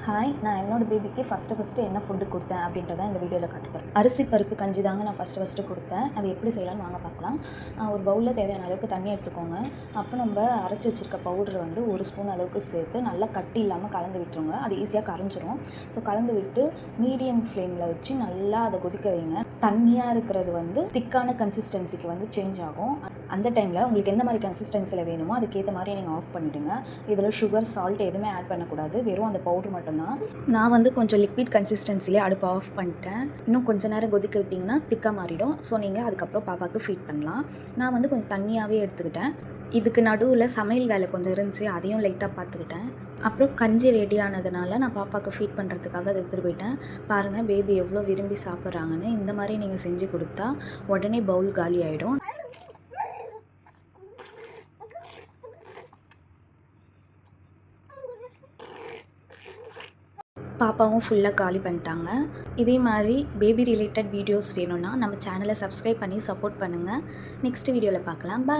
Hi, நான் என்னோட பேபிக்கு ஃபஸ்ட்டு என்ன ஃபுட்டு கொடுத்தேன் அப்படின்றத இந்த வீடியோவில் காட்டுப்பேன். அரிசி பருப்பு கஞ்சி தாங்க நான் ஃபஸ்ட்டு கொடுத்தேன். அது எப்படி செய்யலாம்னு வாங்க பார்க்கலாம். ஒரு பவுலில் தேவையான அளவுக்கு தண்ணி எடுத்துக்கோங்க. அப்போ நம்ம அரைச்சி வச்சுருக்க பவுடர் வந்து 1 ஸ்பூன் அளவுக்கு சேர்த்து நல்லா கட்டி இல்லாமல் கலந்து விட்டுருங்க. அது ஈஸியாக கரைஞ்சிரும். ஸோ கலந்து விட்டு மீடியம் ஃப்ளேமில் வச்சு நல்லா அதை கொதிக்க வைங்க. தண்ணியாக இருக்கிறது வந்து திக்கான கன்சிஸ்டன்சிக்கு வந்து சேஞ்ச் ஆகும். அந்த டைமில் உங்களுக்கு எந்த மாதிரி கன்சிஸ்டன்சியில் வேணுமோ அதுக்கேற்ற மாதிரி நீங்கள் ஆஃப் பண்ணிவிடுங்க. இதில் சுகர், சால்ட் எதுவுமே ஆட் பண்ணக்கூடாது. வெறும் அந்த பவுடர் மட்டும்தான். நான் வந்து கொஞ்சம் லிக்விட் கன்சிஸ்டன்சிலே அடுப்பை ஆஃப் பண்ணிட்டேன். இன்னும் கொஞ்சம் நேரம் கொதிக்க விட்டிங்கன்னா திக்காக மாறிடும். ஸோ நீங்கள் அதுக்கப்புறம் பாப்பாவுக்கு ஃபீட் பண்ணலாம். நான் வந்து கொஞ்சம் தண்ணியாகவே எடுத்துக்கிட்டேன். இதுக்கு நடுவில் சமையல் வேலை கொஞ்சம் இருந்துச்சு, அதையும் லைட்டாக பார்த்துக்கிட்டேன். அப்புறம் கஞ்சி ரெடி ஆனதுனால நான் பாப்பாவுக்கு ஃபீட் பண்ணுறதுக்காக அதை எடுத்துகிட்டு போயிட்டேன். பாருங்கள் பேபி எவ்வளோ விரும்பி சாப்பிட்றாங்கன்னு. இந்த மாதிரி நீங்கள் செஞ்சு கொடுத்தா உடனே பவுல் காலி ஆகிடும். பாப்பாவும் ஃபுல்லாக காலி பண்ணிட்டாங்க. இதே மாதிரி பேபி ரிலேட்டட் வீடியோஸ் வேணும்னா நம்ம சேனலை சப்ஸ்கிரைப் பண்ணி சப்போர்ட் பண்ணுங்கள். நெக்ஸ்ட் வீடியோவில் பார்க்கலாம். பாய்.